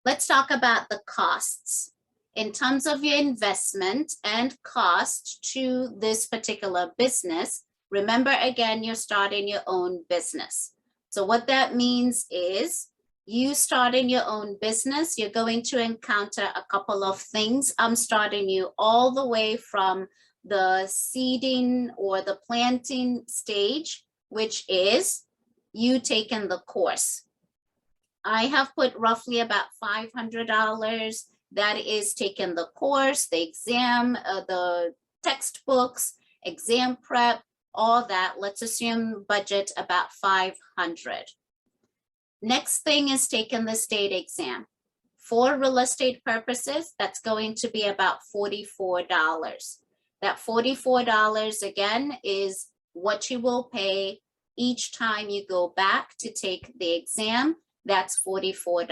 let's talk about the costs. In terms of your investment and cost to this particular business, remember again, you're starting your own business. So what that means is you starting your own business, you're going to encounter a couple of things. I'm starting you all the way from the seeding or the planting stage, which is you taking the course. I have put roughly about $500. That is taking the course, the exam, the textbooks, exam prep, all that. Let's assume budget about 500. Next thing is taking the state exam. For real estate purposes, that's going to be about $44. That $44 again is what you will pay each time you go back to take the exam. That's $44.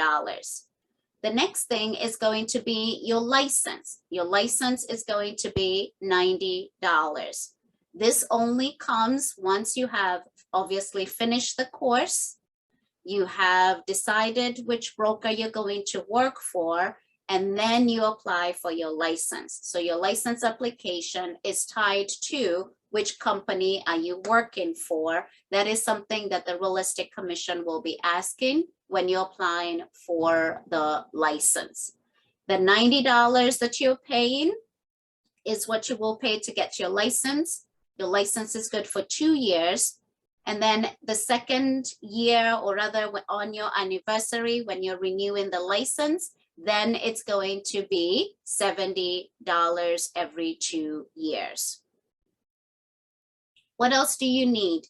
The next thing is going to be your license. Your license is going to be $90. This only comes once you have obviously finished the course, you have decided which broker you're going to work for, and then you apply for your license. So your license application is tied to which company are you working for. That is something that the Real Estate Commission will be asking when you're applying for the license. The $90 that you're paying is what you will pay to get your license. Your license is good for 2 years. And then the second year, or rather on your anniversary, when you're renewing the license, then it's going to be $70 every 2 years. What else do you need?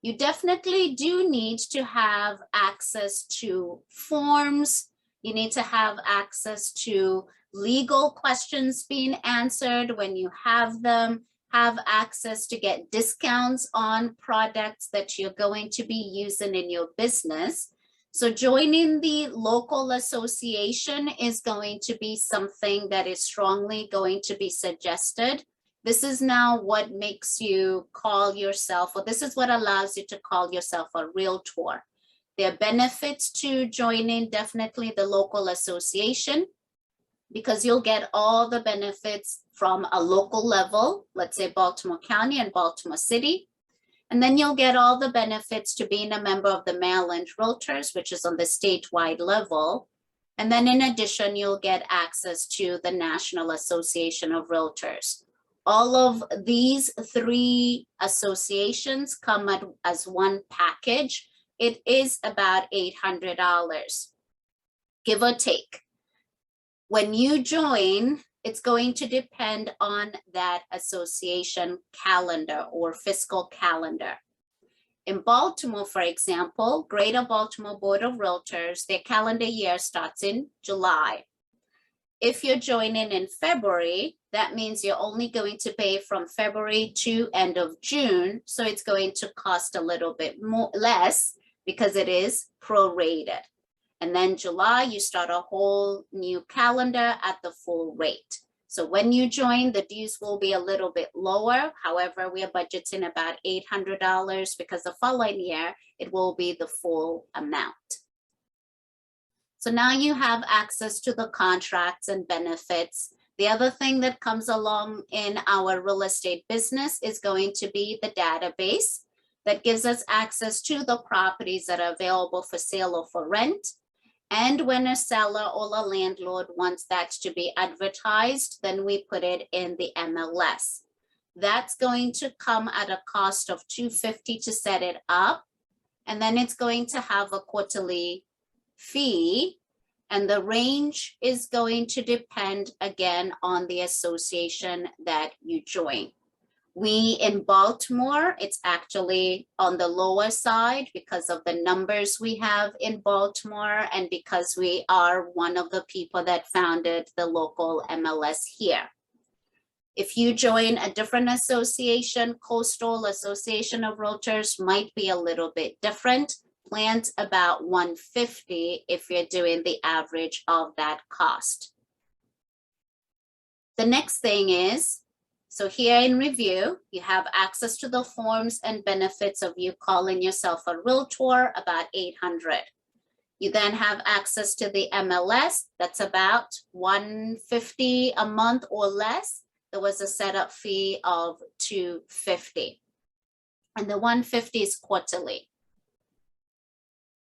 You definitely do need to have access to forms. You need to have access to legal questions being answered when you have them, have access to get discounts on products that you're going to be using in your business. So joining the local association is going to be something that is strongly going to be suggested. This is now what makes you call yourself, or this is what allows you to call yourself a realtor. There are benefits to joining definitely the local association, because you'll get all the benefits from a local level, let's say Baltimore County and Baltimore City. And then you'll get all the benefits to being a member of the Maryland Realtors, which is on the statewide level. And then in addition, you'll get access to the National Association of Realtors. All of these 3 associations come as one package. It is about $800, give or take. When you join, it's going to depend on that association calendar or fiscal calendar. In Baltimore, for example, Greater Baltimore Board of Realtors, their calendar year starts in July. If you're joining in February, that means you're only going to pay from February to end of June. So it's going to cost a little bit less because it is prorated. And then July, you start a whole new calendar at the full rate. So when you join, the dues will be a little bit lower. However, we are budgeting about $800 because the following year, it will be the full amount. So now you have access to the contracts and benefits. The other thing that comes along in our real estate business is going to be the database that gives us access to the properties that are available for sale or for rent. And when a seller or a landlord wants that to be advertised, then we put it in the MLS. That's going to come at a cost of $250 to set it up. And then it's going to have a quarterly fee. And the range is going to depend again on the association that you join. We in Baltimore, it's actually on the lower side because of the numbers we have in Baltimore and because we are one of the people that founded the local MLS here. If you join a different association, Coastal Association of Realtors might be a little bit different. Plans about $150 if you're doing the average of that cost. The next thing is, so here in review, you have access to the forms and benefits of you calling yourself a realtor, about $800. You then have access to the MLS. That's about $150 a month or less. There was a setup fee of $250. And the $150 is quarterly.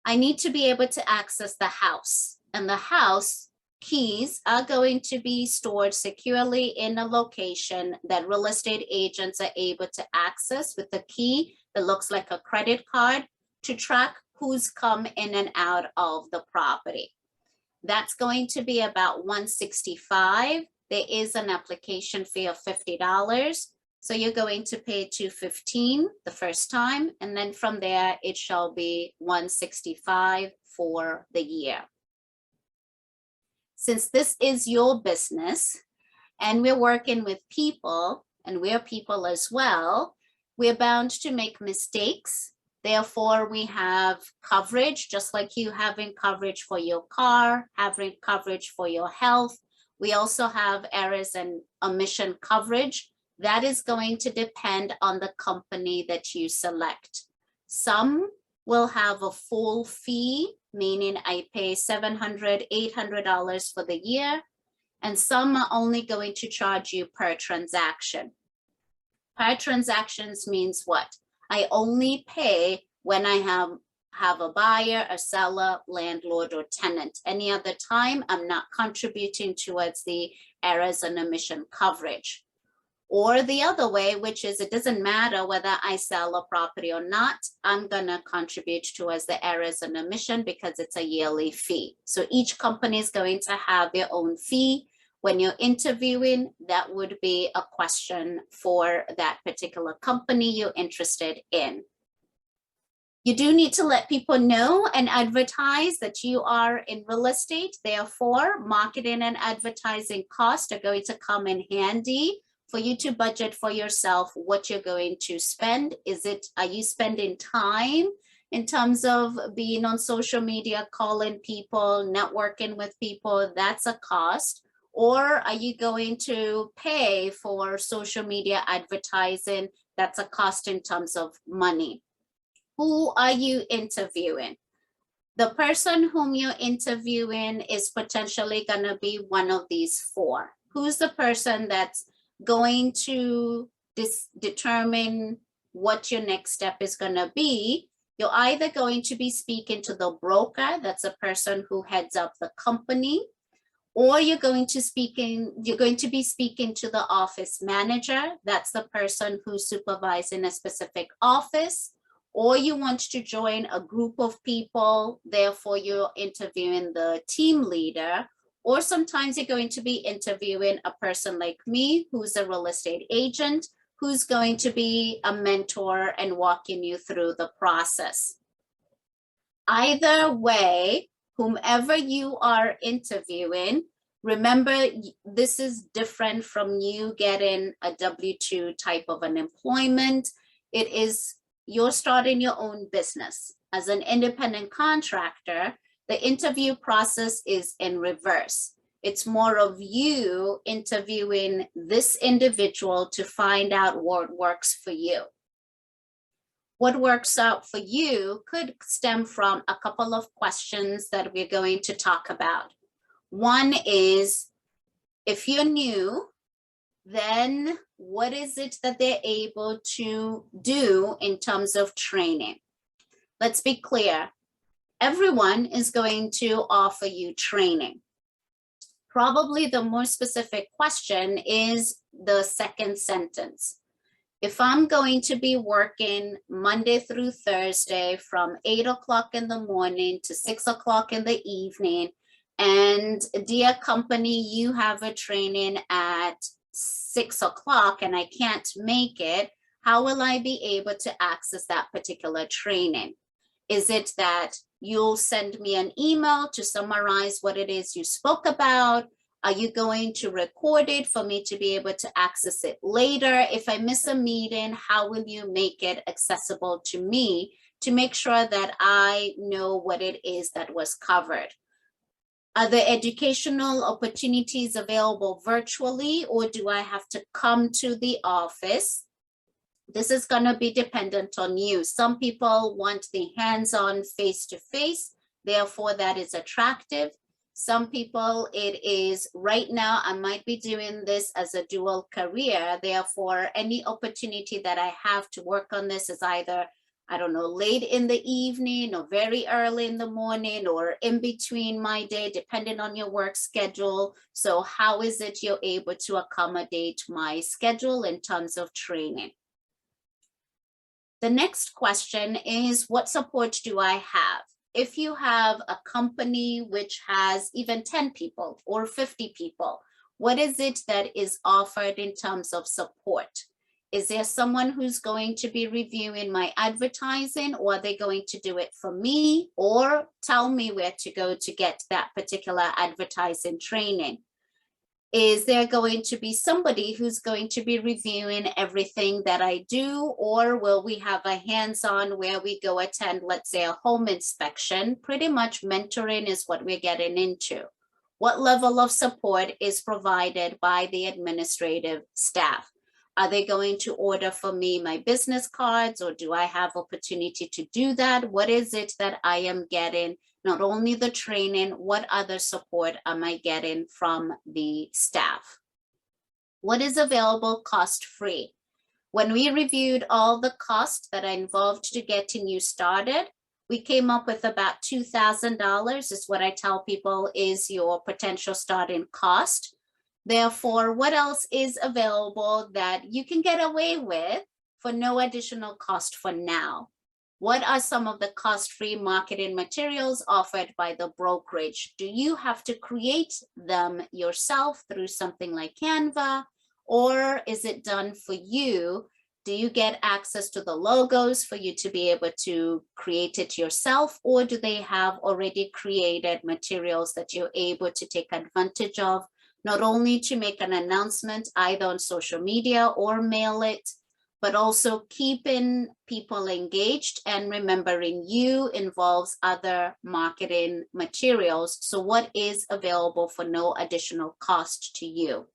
I need to be able to access the house, and the house keys are going to be stored securely in a location that real estate agents are able to access with a key that looks like a credit card to track who's come in and out of the property. That's going to be about $165. There is an application fee of $50. So you're going to pay $215 the first time, and then from there it shall be $165 for the year. Since this is your business and we're working with people and we're people as well, we're bound to make mistakes. Therefore, we have coverage, just like you having coverage for your car, having coverage for your health. We also have errors and omission coverage. That is going to depend on the company that you select. Some will have a full fee, meaning I pay $700, $800 for the year, and some are only going to charge you per transaction. Per transactions means what? I only pay when I have a buyer, a seller, landlord, or tenant. Any other time, I'm not contributing towards the errors and omission coverage. Or the other way, which is it doesn't matter whether I sell a property or not, I'm gonna contribute towards the errors and omission because it's a yearly fee. So each company is going to have their own fee. When you're interviewing, that would be a question for that particular company you're interested in. You do need to let people know and advertise that you are in real estate. Therefore, marketing and advertising costs are going to come in handy for you to budget for yourself what you're going to spend. Are you spending time in terms of being on social media, calling people, networking with people? That's a cost. Or are you going to pay for social media advertising? That's a cost in terms of money. Who are you interviewing? The person whom you're interviewing is potentially going to be one of these four. Who's the person that's going to determine what your next step is going to be? You're either going to be speaking to the broker, that's a person who heads up the company, or you're going to be speaking to the office manager, that's the person who's supervising a specific office, or you want to join a group of people, therefore you're interviewing the team leader. Or sometimes you're going to be interviewing a person like me, who's a real estate agent, who's going to be a mentor and walking you through the process. Either way, whomever you are interviewing, remember, this is different from you getting a W-2 type of an employment. It is, you're starting your own business. As an independent contractor, the interview process is in reverse. It's more of you interviewing this individual to find out what works for you. What works out for you could stem from a couple of questions that we're going to talk about. One is, if you're new, then what is it that they're able to do in terms of training? Let's be clear. Everyone is going to offer you training. Probably the more specific question is the second sentence. If I'm going to be working Monday through Thursday from 8 o'clock in the morning to 6 o'clock in the evening, and dear company, you have a training at 6 o'clock and I can't make it, how will I be able to access that particular training? Is it that you'll send me an email to summarize what it is you spoke about? Are you going to record it for me to be able to access it later? If I miss a meeting, how will you make it accessible to me to make sure that I know what it is that was covered? Are there educational opportunities available virtually, or do I have to come to the office? This is going to be dependent on you. Some people want the hands-on face-to-face. Therefore, that is attractive. Some people, it is right now, I might be doing this as a dual career. Therefore, any opportunity that I have to work on this is either, I don't know, late in the evening or very early in the morning or in between my day, depending on your work schedule. So how is it you're able to accommodate my schedule in terms of training? The next question is, what support do I have? If you have a company which has even 10 people or 50 people, what is it that is offered in terms of support? Is there someone who's going to be reviewing my advertising, or are they going to do it for me or tell me where to go to get that particular advertising training? Is there going to be somebody who's going to be reviewing everything that I do, or will we have a hands-on where we go attend, let's say, a home inspection? Pretty much mentoring is what we're getting into. What level of support is provided by the administrative staff? Are they going to order for me my business cards, or do I have opportunity to do that? What is it that I am getting? Not only the training, what other support am I getting from the staff? What is available cost-free? When we reviewed all the costs that are involved to getting you started, we came up with about $2,000 is what I tell people is your potential starting cost. Therefore, what else is available that you can get away with for no additional cost for now? What are some of the cost-free marketing materials offered by the brokerage? Do you have to create them yourself through something like Canva, or is it done for you? Do you get access to the logos for you to be able to create it yourself, or do they have already created materials that you're able to take advantage of, not only to make an announcement either on social media or mail it, but also keeping people engaged, and remembering you involves other marketing materials. So what is available for no additional cost to you?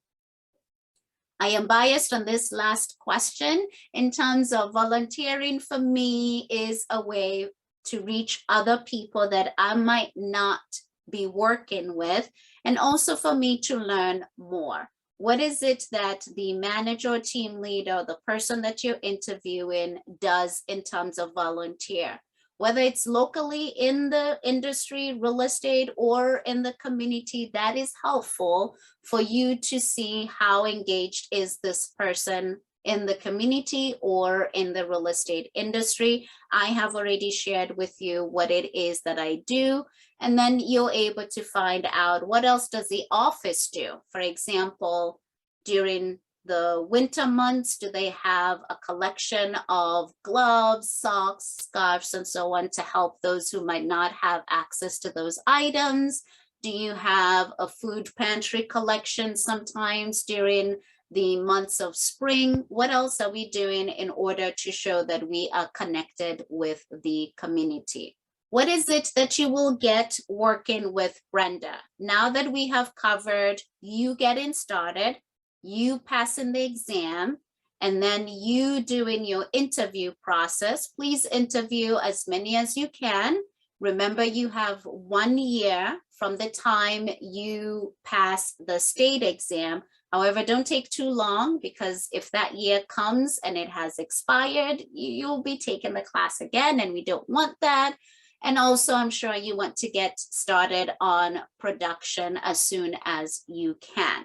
I am biased on this last question in terms of volunteering. For me, is a way to reach other people that I might not be working with, and also for me to learn more. What is it that the manager, team leader, the person that you're interviewing does in terms of volunteer? Whether it's locally in the industry, real estate, or in the community, that is helpful for you to see how engaged is this person in the community or in the real estate industry. I have already shared with you what it is that I do, and then you're able to find out what else does the office do. For example, during the winter months, do they have a collection of gloves, socks, scarves, and so on to help those who might not have access to those items? Do you have a food pantry collection sometimes during the months of spring? What else are we doing in order to show that we are connected with the community? What is it that you will get working with Brenda? Now that we have covered you getting started, you passing the exam, and then you doing your interview process, please interview as many as you can. Remember, you have 1 year from the time you pass the state exam. However, don't take too long, because if that year comes and it has expired, you'll be taking the class again, and we don't want that. And also, I'm sure you want to get started on production as soon as you can.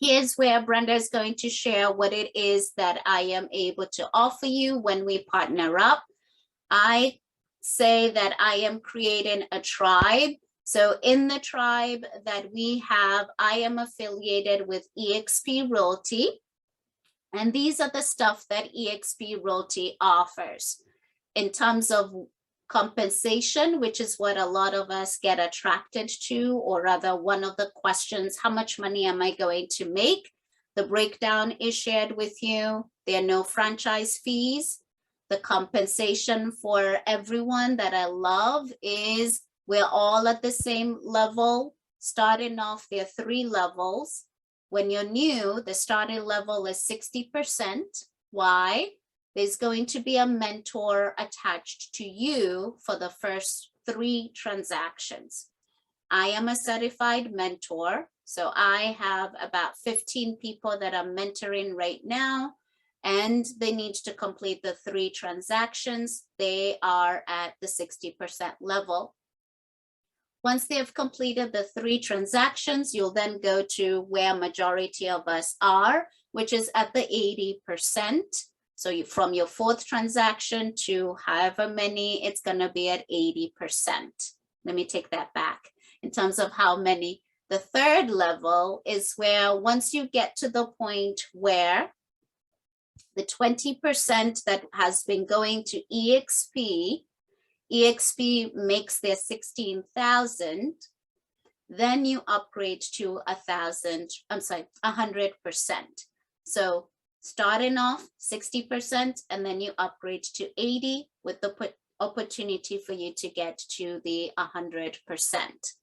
Here's where Brenda is going to share what it is that I am able to offer you when we partner up. I say that I am creating a tribe. So in the tribe that we have, I am affiliated with eXp Realty. And these are the stuff that eXp Realty offers in terms of compensation, which is what a lot of us get attracted to, or rather one of the questions, how much money am I going to make? The breakdown is shared with you. There are no franchise fees. The compensation for everyone that I love is we're all at the same level. Starting off, there are 3 levels. When you're new, the starting level is 60%. Why? There's going to be a mentor attached to you for the first 3 transactions. I am a certified mentor, so I have about 15 people that I'm mentoring right now, and they need to complete the 3 transactions. They are at the 60% level. Once they have completed the 3 transactions, you'll then go to where majority of us are, which is at the 80%. So from your 4th transaction to however many, it's going to be at 80%. Let me take that back. In terms of how many, the 3rd level is where once you get to the point where the 20% that has been going to EXP makes their 16,000, then you upgrade to 100%. So starting off 60%, and then you upgrade to 80 with the opportunity for you to get to the 100%.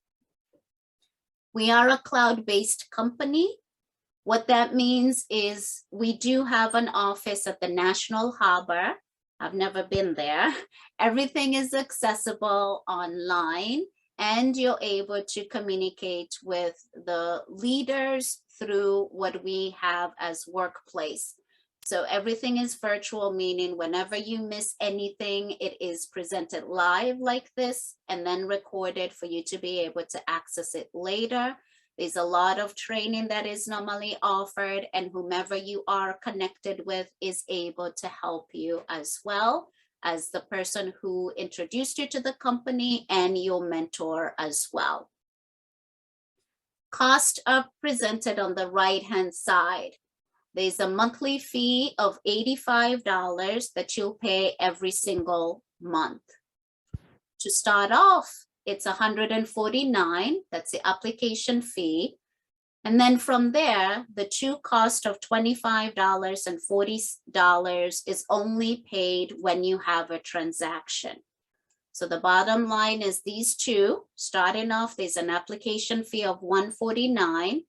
We are a cloud-based company. What that means is we do have an office at the National Harbor. I've never been there. Everything is accessible online, and you're able to communicate with the leaders through what we have as Workplace. So everything is virtual, meaning whenever you miss anything, it is presented live like this and then recorded for you to be able to access it later. There's a lot of training that is normally offered, and whomever you are connected with is able to help you as well as the person who introduced you to the company and your mentor as well. Costs are presented on the right-hand side. There's a monthly fee of $85 that you'll pay every single month. To start off, it's $149, that's the application fee. And then from there, the true cost of $25 and $40 is only paid when you have a transaction. So the bottom line is these two. Starting off, there's an application fee of $149.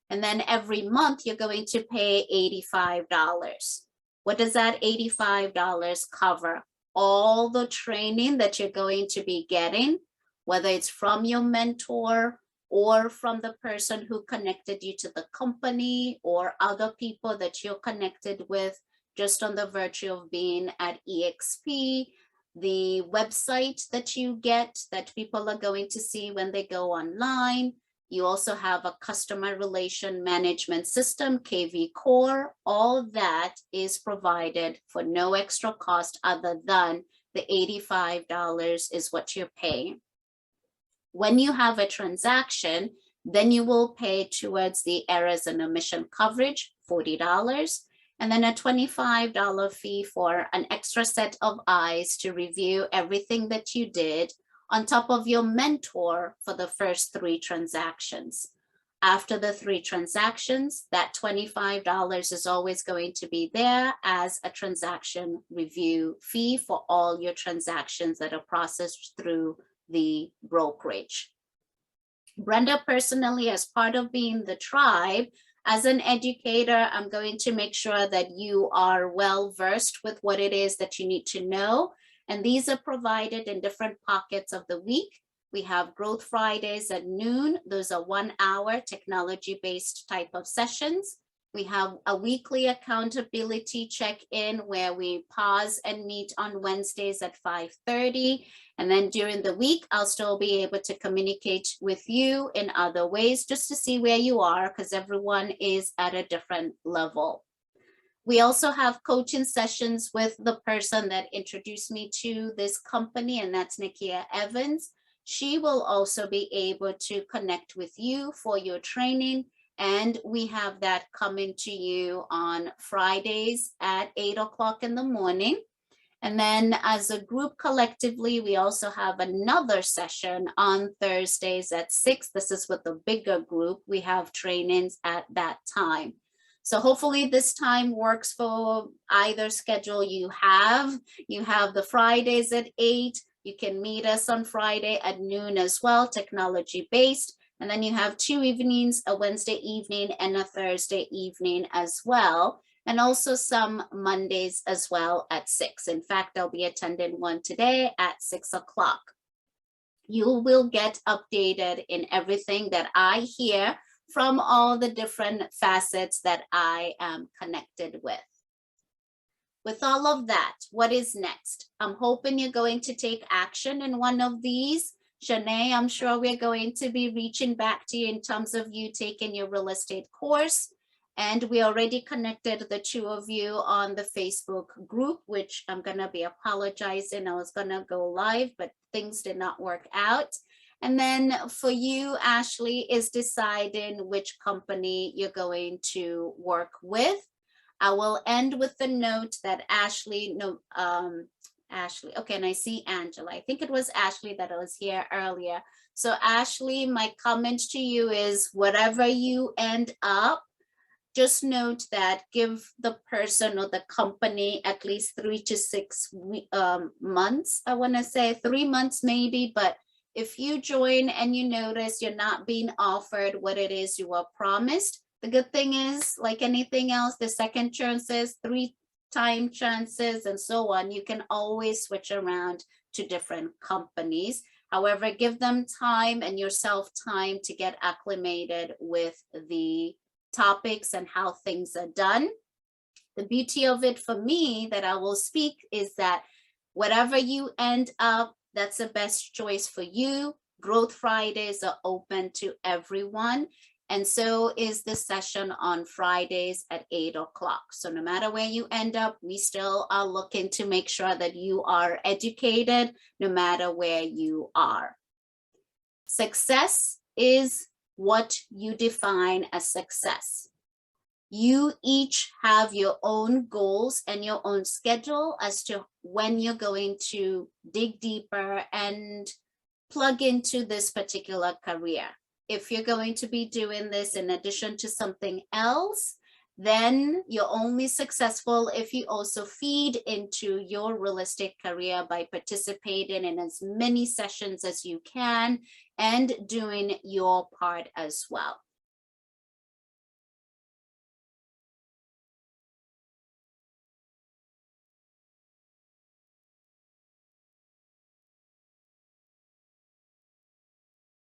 And then every month you're going to pay $85. What does that $85 cover? All the training that you're going to be getting, whether it's from your mentor or from the person who connected you to the company or other people that you're connected with just on the virtue of being at EXP, the website that you get that people are going to see when they go online. You also have a customer relation management system, KV Core. All that is provided for no extra cost other than the $85 is what you're paying. When you have a transaction, then you will pay towards the errors and omission coverage, $40, and then a $25 fee for an extra set of eyes to review everything that you did on top of your mentor for the first 3 transactions. After the 3 transactions, that $25 is always going to be there as a transaction review fee for all your transactions that are processed through the brokerage. Brenda personally, as part of being the tribe, as an educator, I'm going to make sure that you are well versed with what it is that you need to know. And these are provided in different pockets of the week. We have Growth Fridays at noon. Those are 1-hour technology-based type of sessions. We have a weekly accountability check-in where we pause and meet on Wednesdays at 5:30. And then during the week, I'll still be able to communicate with you in other ways just to see where you are, because everyone is at a different level. We also have coaching sessions with the person that introduced me to this company, and that's Nikia Evans. She will also be able to connect with you for your training. And we have that coming to you on Fridays at 8 o'clock in the morning. And then as a group collectively, we also have another session on Thursdays at 6. This is with the bigger group. We have trainings at that time. So hopefully this time works for either schedule you have. You have the Fridays at 8. You can meet us on Friday at noon as well, technology based. And then you have 2 evenings, a Wednesday evening and a Thursday evening as well. And also some Mondays as well at 6. In fact, I'll be attending one today at 6 o'clock. You will get updated in everything that I hear from all the different facets that I am connected with. With all of that, what is next? I'm hoping you're going to take action in one of these. Shanae, I'm sure we're going to be reaching back to you in terms of you taking your real estate course. And we already connected the two of you on the Facebook group, which I'm going to be apologizing. I was going to go live, but things did not work out. And then for you, Ashley, is deciding which company you're going to work with. I will end with the note that Ashley, Ashley, okay, and I see Angela. I think it was Ashley that was here earlier. So Ashley, my comment to you is whatever you end up, just note that give the person or the company at least 3 to 6 months. I want to say 3 months maybe, but if you join and you notice you're not being offered what it is you were promised, the good thing is, like anything else, the second chances, 3-time chances, and so on, you can always switch around to different companies. However, give them time and yourself time to get acclimated with the topics and how things are done. The beauty of it for me that I will speak is that whatever you end up, that's the best choice for you. Growth Fridays are open to everyone. And so is the session on Fridays at 8 o'clock. So no matter where you end up, we still are looking to make sure that you are educated no matter where you are. Success is what you define as success. You each have your own goals and your own schedule as to when you're going to dig deeper and plug into this particular career. If you're going to be doing this in addition to something else, then you're only successful if you also feed into your real estate career by participating in as many sessions as you can and doing your part as well.